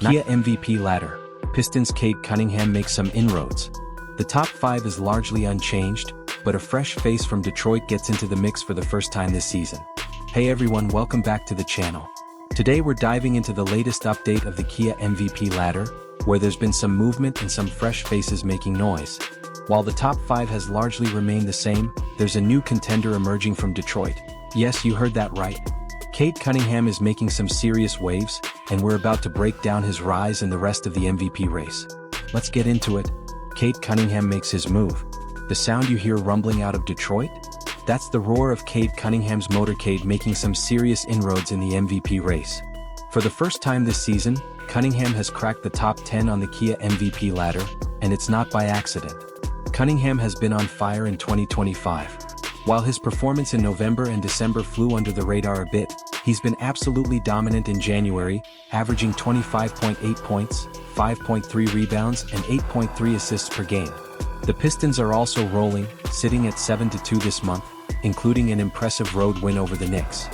Kia MVP ladder. Pistons Cade Cunningham makes some inroads. The top 5 is largely unchanged, but a fresh face from Detroit gets into the mix for the first time this season. Hey everyone, welcome back to the channel. Today we're diving into the latest update of the Kia MVP ladder, where there's been some movement and some fresh faces making noise. While the top 5 has largely remained the same, there's a new contender emerging from Detroit. Yes, you heard that right. Cade Cunningham is making some serious waves, and we're about to break down his rise and the rest of the MVP race. Let's get into it. Cade Cunningham makes his move. The sound you hear rumbling out of Detroit? That's the roar of Cade Cunningham's motorcade making some serious inroads in the MVP race. For the first time this season, Cunningham has cracked the top 10 on the Kia MVP ladder, and it's not by accident. Cunningham has been on fire in 2025. While his performance in November and December flew under the radar a bit, he's been absolutely dominant in January, averaging 25.8 points, 5.3 rebounds, and 8.3 assists per game. The Pistons are also rolling, sitting at 7-2 this month, including an impressive road win over the Knicks.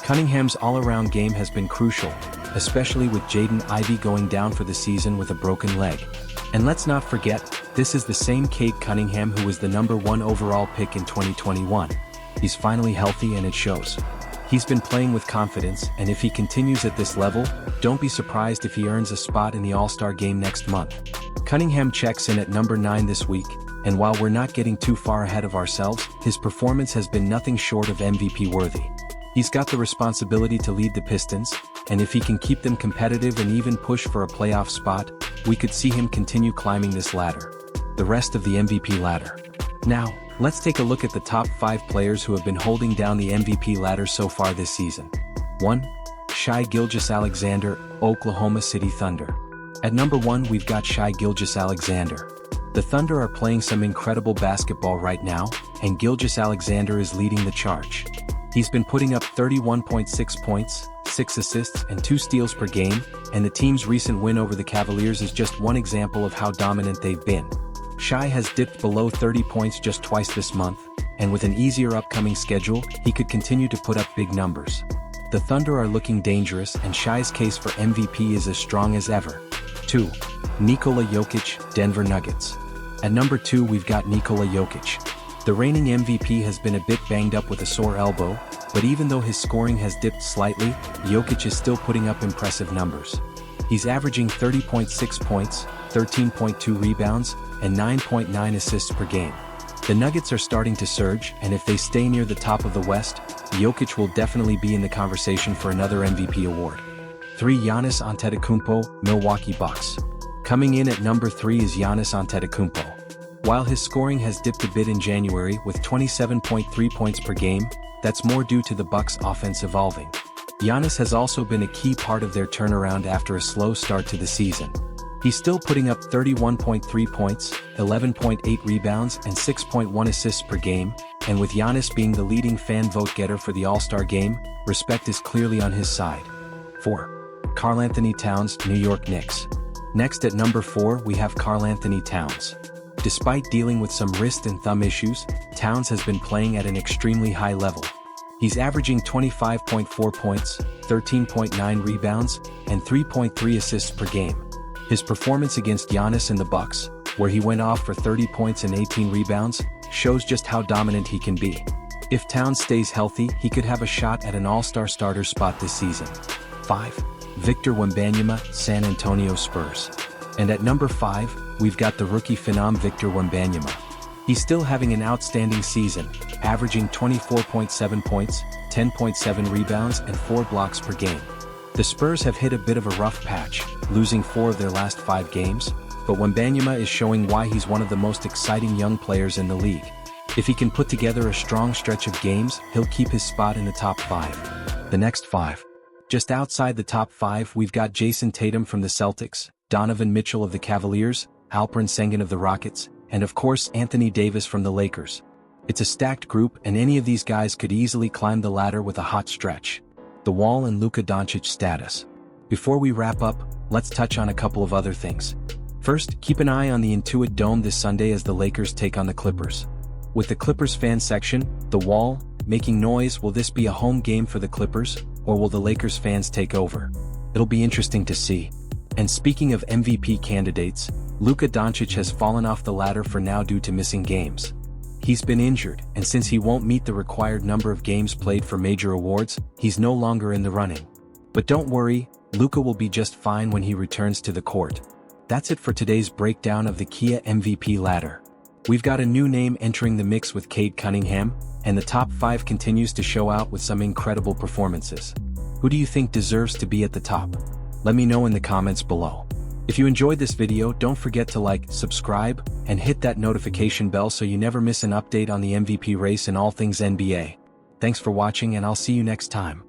Cunningham's all-around game has been crucial, especially with Jaden Ivey going down for the season with a broken leg. And let's not forget, this is the same Cade Cunningham who was the #1 overall pick in 2021. He's finally healthy and it shows. He's been playing with confidence, and if he continues at this level, don't be surprised if he earns a spot in the All-Star game next month. Cunningham checks in at #9 this week, and while we're not getting too far ahead of ourselves, his performance has been nothing short of MVP worthy. He's got the responsibility to lead the Pistons, and if he can keep them competitive and even push for a playoff spot, we could see him continue climbing this ladder. The rest of the MVP ladder. Now, let's take a look at the top 5 players who have been holding down the MVP ladder so far this season. 1. Shai Gilgeous-Alexander, Oklahoma City Thunder. At #1 we've got Shai Gilgeous-Alexander. The Thunder are playing some incredible basketball right now, and Gilgeous-Alexander is leading the charge. He's been putting up 31.6 points, 6 assists, and 2 steals per game, and the team's recent win over the Cavaliers is just one example of how dominant they've been. Shai has dipped below 30 points just twice this month, and with an easier upcoming schedule, he could continue to put up big numbers. The Thunder are looking dangerous, and Shai's case for MVP is as strong as ever. 2. Nikola Jokic, Denver Nuggets. At #2 we've got Nikola Jokic. The reigning MVP has been a bit banged up with a sore elbow, but even though his scoring has dipped slightly, Jokic is still putting up impressive numbers. He's averaging 30.6 points, 13.2 rebounds, and 9.9 assists per game. The Nuggets are starting to surge, and if they stay near the top of the West, Jokic will definitely be in the conversation for another MVP award. 3. Giannis Antetokounmpo, Milwaukee Bucks. Coming in at #3 is Giannis Antetokounmpo. While his scoring has dipped a bit in January with 27.3 points per game, that's more due to the Bucks' offense evolving. Giannis has also been a key part of their turnaround after a slow start to the season. He's still putting up 31.3 points, 11.8 rebounds, and 6.1 assists per game, and with Giannis being the leading fan vote getter for the All-Star game, respect is clearly on his side. 4. Karl-Anthony Towns, New York Knicks. Next at #4 we have Karl-Anthony Towns. Despite dealing with some wrist and thumb issues, Towns has been playing at an extremely high level. He's averaging 25.4 points, 13.9 rebounds, and 3.3 assists per game. His performance against Giannis and the Bucks, where he went off for 30 points and 18 rebounds, shows just how dominant he can be. If Towns stays healthy, he could have a shot at an All-Star starter spot this season. 5. Victor Wembanyama, San Antonio Spurs. And at #5, we've got the rookie phenom Victor Wembanyama. He's still having an outstanding season, averaging 24.7 points, 10.7 rebounds, and 4 blocks per game. The Spurs have hit a bit of a rough patch, losing 4 of their last 5 games, but Wembanyama is showing why he's one of the most exciting young players in the league. If he can put together a strong stretch of games, he'll keep his spot in the top 5. The next 5. Just outside the top 5 we've got Jason Tatum from the Celtics, Donovan Mitchell of the Cavaliers, Alperen Sengun of the Rockets, and of course Anthony Davis from the Lakers. It's a stacked group, and any of these guys could easily climb the ladder with a hot stretch. The Wall and Luka Doncic status. Before we wrap up, let's touch on a couple of other things. First, keep an eye on the Intuit Dome this Sunday as the Lakers take on the Clippers. With the Clippers fan section, The Wall, making noise, will this be a home game for the Clippers, or will the Lakers fans take over? It'll be interesting to see. And speaking of MVP candidates, Luka Doncic has fallen off the ladder for now due to missing games. He's been injured, and since he won't meet the required number of games played for major awards, he's no longer in the running. But don't worry, Luka will be just fine when he returns to the court. That's it for today's breakdown of the Kia MVP ladder. We've got a new name entering the mix with Cade Cunningham, and the top 5 continues to show out with some incredible performances. Who do you think deserves to be at the top? Let me know in the comments below. If you enjoyed this video, don't forget to like, subscribe, and hit that notification bell so you never miss an update on the MVP race and all things NBA. Thanks for watching, and I'll see you next time.